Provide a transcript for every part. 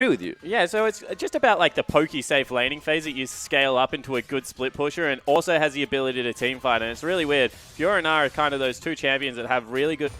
agree with you. Yeah, so it's just about like the pokey safe laning phase that you scale up into a good split pusher and also has the ability to team fight, and it's really weird. Fiora and R are kind of those two champions that have really good...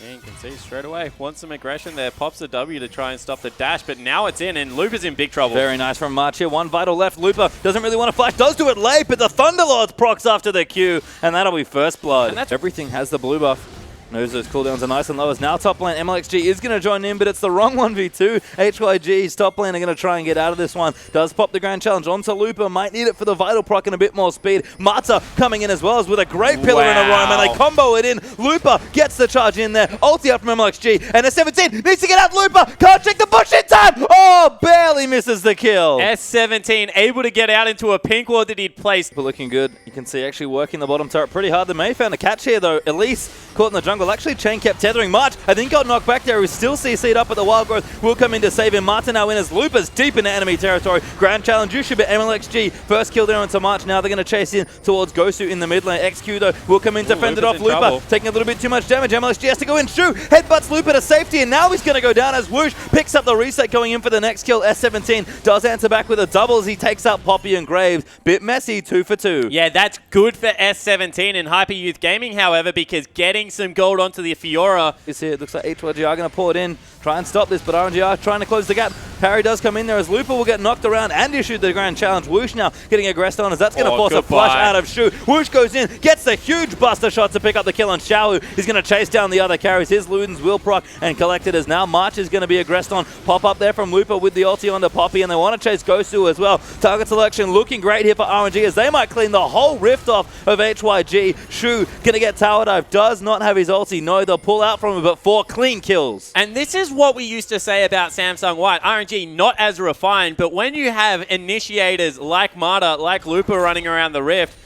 And you can see straight away, wants some aggression there, pops the W to try and stop the dash, but now it's in, and Lupa's in big trouble. Very nice from March here. One vital left. Lupa doesn't really want to fight, does do it late, but the Thunderlords procs after the Q, and that'll be first blood. And everything has the blue buff. Knows those cooldowns are nice and low. As now top lane, MLXG is going to join in, but it's the wrong 1v2. HYG's top lane are going to try and get out of this one. Does pop the grand challenge onto Lupa. Might need it for the vital proc and a bit more speed. Mata coming in as well as with a great pillar and a roam, and they combo it in. Lupa gets the charge in there. Ulti up from MLXG, and S17 needs to get out. Lupa can't check the bush in time. Oh, barely misses the kill. S17 able to get out into a pink ward that he'd placed. But looking good. You can see actually working the bottom turret pretty hard. The May found a catch here though. Elise caught in the jungle. Actually, Chain kept tethering. March, I think, got knocked back there. He still CC'd up, but the Wild Growth will come in to save him. Martin now in as Lupa's deep into enemy territory. Grand challenge, you should be MLXG. First kill there onto March. Now they're going to chase in towards Gosu in the mid lane. XQ, though, will come in to fend it off. Lupa taking a little bit too much damage. MLXG has to go in. Shu headbutts Lupa to safety, and now he's going to go down as Whoosh picks up the reset going in for the next kill. S17 does answer back with a double as he takes out Poppy and Graves. Bit messy, 2 for 2. Yeah, that's good for S17 and Hyper Youth Gaming, however, because getting some gold onto the Fiora. It looks like HYG are going to pull it in, try and stop this, but RNG are trying to close the gap. Parry does come in there as Lupa will get knocked around and issued the grand challenge. Whoosh now getting aggressed on as that's going to force a flush out of Shu. Whoosh goes in, gets the huge buster shot to pick up the kill on Xiao. He's going to chase down the other carries. His Ludens will proc and collect it as now March is going to be aggressed on. Pop up there from Lupa with the ulti onto Poppy, and they want to chase Gosu as well. Target selection looking great here for RNG as they might clean the whole rift off of HYG. Shu going to get tower dive, does not have his ulti. No, they'll pull out from him, but 4 clean kills. And this is what we used to say about Samsung White. RNG not as refined, but when you have initiators like Mata, like Lupa running around the rift,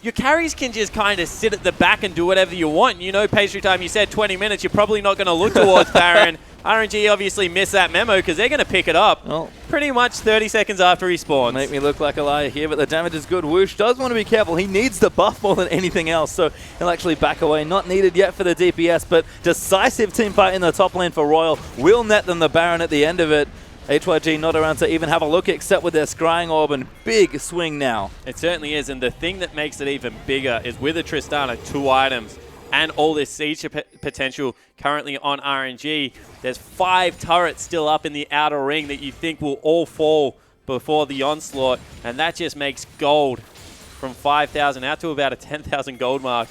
your carries can just kind of sit at the back and do whatever you want. You know, pastry time, you said 20 minutes, you're probably not going to look towards Baron. RNG obviously missed that memo because they're going to pick it up pretty much 30 seconds after he spawns. Make me look like a liar here, but the damage is good. Whoosh does want to be careful. He needs the buff more than anything else, so he'll actually back away. Not needed yet for the DPS, but decisive team fight in the top lane for Royal. Will net them the Baron at the end of it. HYG not around to even have a look except with their Scrying Orb, and big swing now. It certainly is, and the thing that makes it even bigger is with a Tristana, 2 items, and all this siege potential currently on RNG, there's 5 turrets still up in the outer ring that you think will all fall before the onslaught, and that just makes gold from 5,000 out to about a 10,000 gold mark.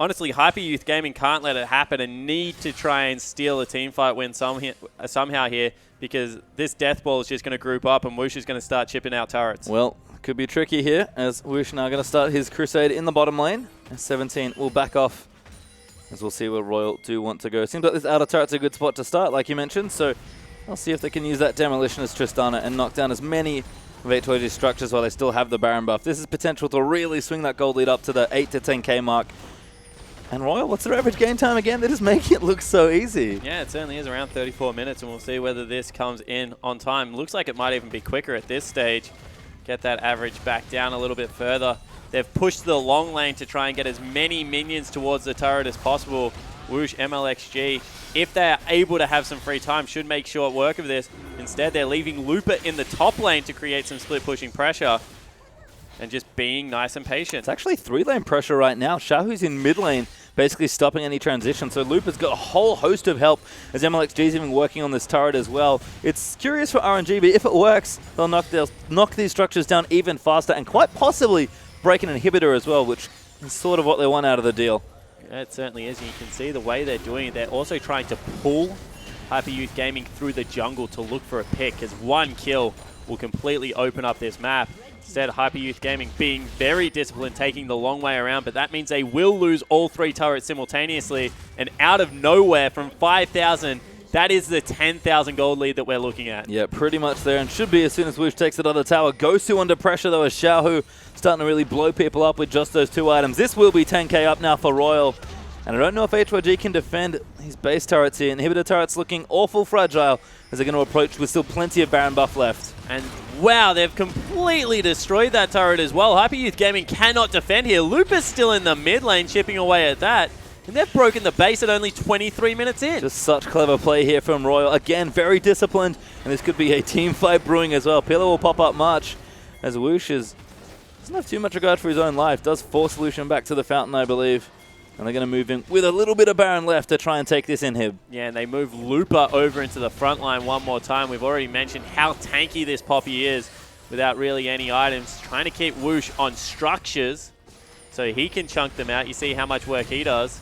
Honestly, Hyper Youth Gaming can't let it happen and need to try and steal a teamfight win somehow here, because this death ball is just going to group up and Whoosh is going to start chipping out turrets. Well, could be tricky here as Whoosh now going to start his crusade in the bottom lane. 17 will back off as we'll see where Royal do want to go. Seems like this outer turret's a good spot to start, like you mentioned, so I'll see if they can use that demolition as Tristana and knock down as many of HYG's structures while they still have the Baron buff. This is potential to really swing that gold lead up to the 8 to 10k mark. And Royal, what's their average game time again? They're just making it look so easy. Yeah, it certainly is around 34 minutes, and we'll see whether this comes in on time. Looks like it might even be quicker at this stage. Get that average back down a little bit further. They've pushed the long lane to try and get as many minions towards the turret as possible. Whoosh, MLXG, if they're able to have some free time, should make short work of this. Instead, they're leaving Lupa in the top lane to create some split pushing pressure and just being nice and patient. It's actually 3-lane pressure right now. Shahu's in mid lane, basically stopping any transition. So Lupa's got a whole host of help as MLXG's even working on this turret as well. It's curious for RNG, but if it works, they'll knock these structures down even faster and quite possibly break an inhibitor as well, which is sort of what they want out of the deal. Yeah, it certainly is. And you can see the way they're doing it. They're also trying to pull Hyper Youth Gaming through the jungle to look for a pick, because 1 kill will completely open up this map. Instead, Hyper Youth Gaming being very disciplined, taking the long way around, but that means they will lose all 3 turrets simultaneously, and out of nowhere from 5,000, that is the 10,000 gold lead that we're looking at. Yeah, pretty much there, and should be as soon as Whoosh takes it on the tower. Gosu under pressure, though, as Xiaohu starting to really blow people up with just those 2 items. This will be 10k up now for Royal, and I don't know if HYG can defend his base turrets here. Inhibitor turrets looking awful fragile as they're going to approach with still plenty of Baron buff left. And wow, they've completely destroyed that turret as well. Hyper Youth Gaming cannot defend here. Lupa's still in the mid lane, chipping away at that. And they've broken the base at only 23 minutes in. Just such clever play here from Royal. Again, very disciplined, and this could be a team fight brewing as well. Pillar will pop up March as Whoosh doesn't have too much regard for his own life. Does force Solution back to the fountain, I believe. And they're going to move in with a little bit of Baron left to try and take this inhib. Yeah, and they move Looper over into the front line one more time. We've already mentioned how tanky this Poppy is without really any items. Trying to keep Whoosh on structures so he can chunk them out. You see how much work he does.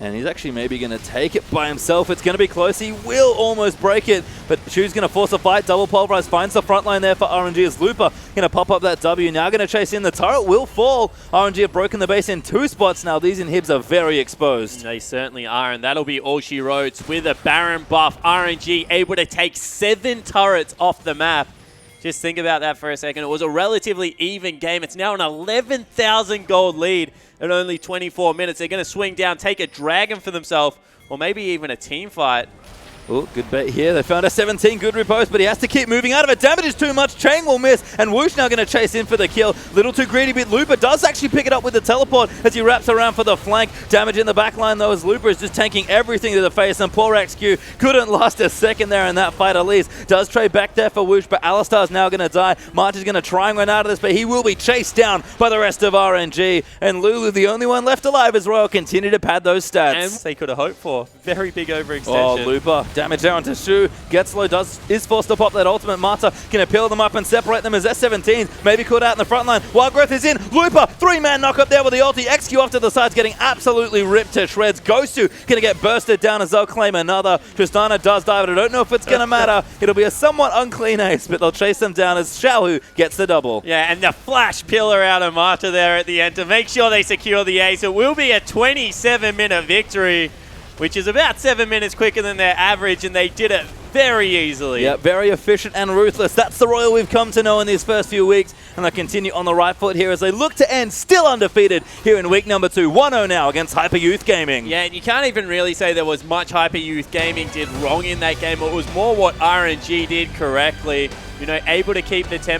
And he's actually maybe going to take it by himself. It's going to be close. He will almost break it, but Shu's going to force a fight. Double Pulverize finds the front line there for RNG as Looper going to pop up that W. Now going to chase in. The turret will fall. RNG have broken the base in 2 spots now. These inhibs are very exposed. They certainly are, and that'll be all she wrote. With a Baron buff, RNG able to take 7 turrets off the map. Just think about that for a second. It was a relatively even game. It's now an 11,000 gold lead at only 24 minutes. They're going to swing down, take a dragon for themselves, or maybe even a team fight. Oh, good bait here. They found a 17 good riposte, but he has to keep moving out of it. Damage is too much. Chain will miss, and Whoosh now going to chase in for the kill. Little too greedy, but Looper does actually pick it up with the teleport as he wraps around for the flank. Damage in the back line, though, as Looper is just tanking everything to the face, and poor XQ couldn't last a second there in that fight at least. Does trade back there for Whoosh, but Alistar's now going to die. March is going to try and run out of this, but he will be chased down by the rest of RNG. And Lulu, the only one left alive as Royal, continue to pad those stats. And they could have hoped for. Very big overextension. Oh, Looper. Damage there onto Shu. Gets low, is forced to pop that ultimate. Mata can peel them up and separate them as S17s maybe caught out in the front line. Wild Growth is in. Looper, 3-man knock up there with the ulti. XQ off to the sides, getting absolutely ripped to shreds. Gosu going to get bursted down as they'll claim another. Tristana does die, but I don't know if it's going to matter. It'll be a somewhat unclean ace, but they'll chase them down as Xiaohu gets the double. Yeah, and the flash pillar out of Mata there at the end to make sure they secure the ace. It will be a 27-minute victory, which is about 7 minutes quicker than their average, and they did it very easily. Yeah, very efficient and ruthless. That's the Royal we've come to know in these first few weeks, and they'll continue on the right foot here as they look to end still undefeated here in week number 2. 1-0 now against Hyper Youth Gaming. Yeah, and you can't even really say there was much Hyper Youth Gaming did wrong in that game. It was more what RNG did correctly. You know, able to keep the tempo